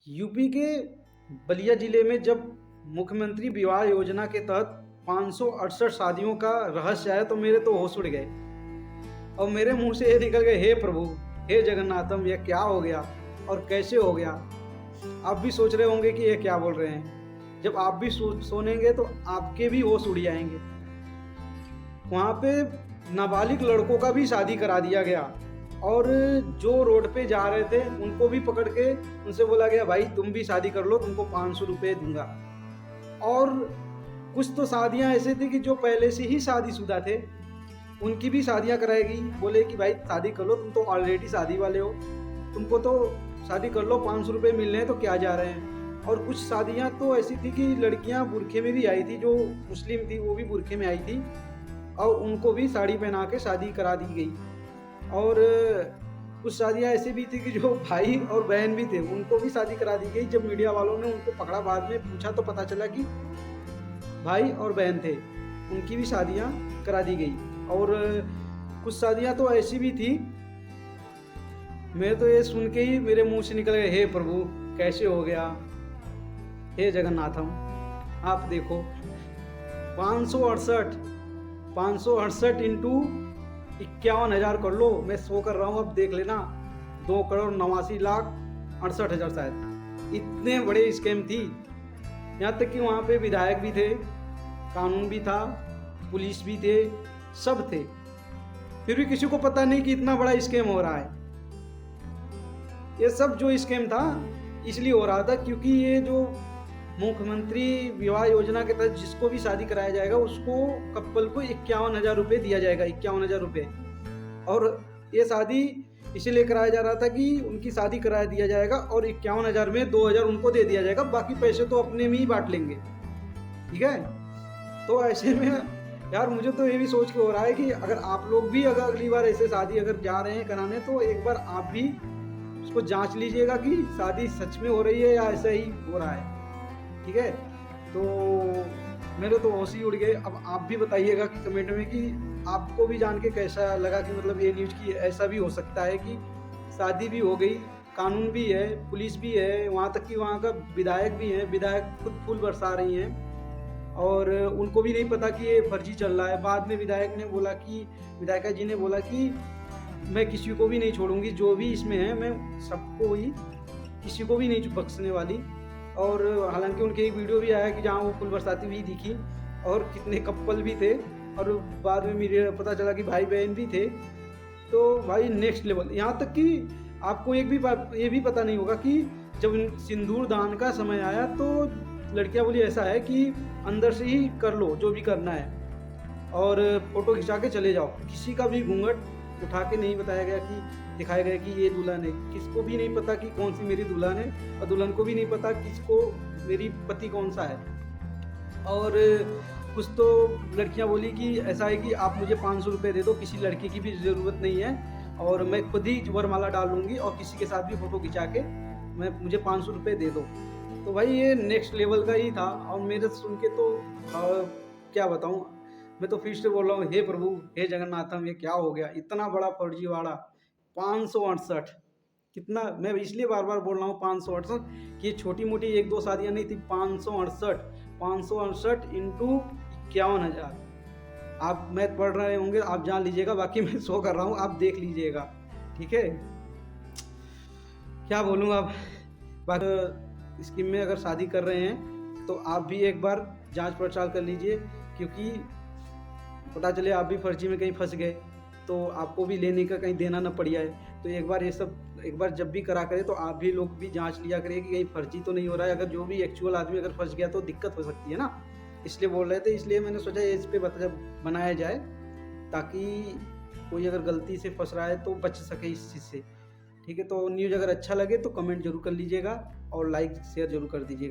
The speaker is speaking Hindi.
यूपी के बलिया जिले में जब मुख्यमंत्री विवाह योजना के तहत 568 शादियों का रहस्य आया तो मेरे तो होश उड़ गए और मेरे मुंह से ये निकल गए, हे प्रभु, हे जगन्नाथम, यह क्या हो गया और कैसे हो गया। आप भी सोच रहे होंगे कि ये क्या बोल रहे हैं। जब आप भी सुनेंगे तो आपके भी होश उड़ जाएंगे। वहाँ पे नाबालिग लड़कों का भी शादी करा दिया गया और जो रोड पे जा रहे थे उनको भी पकड़ के उनसे बोला गया, भाई तुम भी शादी कर लो, तुमको 500 रुपये दूंगा। और कुछ तो शादियां ऐसे थी कि जो पहले से ही शादीशुदा थे उनकी भी शादियां कराएगी। बोले कि भाई शादी कर लो, तुम तो ऑलरेडी शादी वाले हो, तुमको तो शादी कर लो, 500 रुपये मिल रहे हैं तो क्या जा रहे हैं। और कुछ शादियां तो ऐसी थी कि लड़कियां बुरखे में भी आई थी, जो मुस्लिम थी वो भी बुरखे में आई थी और उनको भी साड़ी पहना के शादी करा दी गई। और कुछ शादियाँ ऐसी भी थी कि जो भाई और बहन भी थे उनको भी शादी करा दी गई। जब मीडिया वालों ने उनको पकड़ा, बाद में पूछा तो पता चला कि भाई और बहन थे, उनकी भी शादियाँ करा दी गई। और कुछ शादियाँ तो ऐसी भी थी, मैं तो ये सुन के ही मेरे मुंह से निकल गए, हे प्रभु कैसे हो गया, हे जगन्नाथम। आप देखो 568 इंटू 51,000 कर लो, मैं 100 कर रहा हूँ, अब देख लेना 2,89,68,000 शायद। इतने बड़े स्कैम थी। यहाँ तक कि वहाँ पे विधायक भी थे, कानून भी था, पुलिस भी थे, सब थे, फिर भी किसी को पता नहीं कि इतना बड़ा स्कैम हो रहा है। ये सब जो स्कैम था इसलिए हो रहा था क्योंकि ये जो मुख्यमंत्री विवाह योजना के तहत जिसको भी शादी कराया जाएगा उसको कपल को 51,000 रुपये दिया जाएगा, 51,000 रुपये। और ये शादी इसीलिए कराया जा रहा था कि उनकी शादी करा दिया जाएगा और 51,000 में 2,000 उनको दे दिया जाएगा, बाकी पैसे तो अपने में ही बांट लेंगे। ठीक है, तो ऐसे में यार मुझे तो ये भी सोच के हो रहा है कि अगर आप लोग भी अगर अगली बार ऐसे शादी अगर जा रहे हैं कराने तो एक बार आप भी उसको जांच लीजिएगा कि शादी सच में हो रही है या ऐसा ही हो रहा है। ठीक है, तो मेरे तो होश ही उड़ गए। अब आप भी बताइएगा कि कमेंट में कि आपको भी जान के कैसा लगा कि मतलब ये न्यूज़ की ऐसा भी हो सकता है कि शादी भी हो गई, कानून भी है, पुलिस भी है, वहाँ तक कि वहाँ का विधायक भी है, विधायक खुद फूल बरसा रही हैं और उनको भी नहीं पता कि ये फर्जी चल रहा है। बाद में विधायिका जी ने बोला कि मैं किसी को भी नहीं छोड़ूंगी, जो भी इसमें है मैं सबको ही, किसी को भी नहीं बख्शने वाली। और हालांकि उनके एक वीडियो भी आया कि जहाँ वो फूल बरसाती हुई दिखी और कितने कपल भी थे और बाद में मुझे पता चला कि भाई बहन भी थे। तो भाई नेक्स्ट लेवल। यहाँ तक कि आपको ये भी पता नहीं होगा कि जब सिंदूर दान का समय आया तो लड़कियाँ बोली ऐसा है कि अंदर से ही कर लो जो भी करना है और फोटो खिंचा के चले जाओ। किसी का भी घूंघट उठा के नहीं बताया गया कि दिखाया गया कि ये दुल्हन है। किसको भी नहीं पता कि कौन सी मेरी दुल्हन है और दुल्हन को भी नहीं पता किसको मेरी पति कौन सा है। और कुछ तो लड़कियां बोली कि ऐसा है कि आप मुझे 500 रुपये दे दो, किसी लड़के की भी ज़रूरत नहीं है और मैं खुद ही वरमाला डाल लूँगी और किसी के साथ भी फ़ोटो खिंचा के मुझे 500 रुपये दे दो। तो भाई ये नेक्स्ट लेवल का ही था और मेरे सुन के तो क्या बताऊँ, मैं तो फिर से बोल रहा हूँ, हे प्रभु, हे जगन्नाथम, ये क्या हो गया, इतना बड़ा फर्जीवाड़ा। 568 कितना, मैं इसलिए बार बार बोल रहा हूँ 568 कि छोटी मोटी एक दो शादियाँ नहीं थी। 568 इंटू 51,000। आप मैथ पढ़ रहे होंगे, आप जान लीजिएगा, बाकी मैं शो कर रहा हूँ, आप देख लीजिएगा। ठीक है, क्या बोलूँ अब। बाकी स्कीम में अगर शादी कर रहे हैं तो आप भी एक बार जांच पड़ताल कर लीजिए, क्योंकि पता चले आप भी फर्जी में कहीं फंस गए तो आपको भी लेने का कहीं देना न पड़ जाए। तो एक बार ये सब एक बार जब भी करा करें तो आप भी लोग भी जांच लिया करिए कि कहीं फर्जी तो नहीं हो रहा है। अगर जो भी एक्चुअल आदमी अगर फंस गया तो दिक्कत हो सकती है ना, इसलिए बोल रहे थे। इसलिए मैंने सोचा इस पर बनाया जाए ताकि कोई अगर गलती से फंस रहा है तो बच सके इस चीज़ से। ठीक है, तो न्यूज़ अगर अच्छा लगे तो कमेंट जरूर कर लीजिएगा और लाइक शेयर जरूर कर दीजिएगा।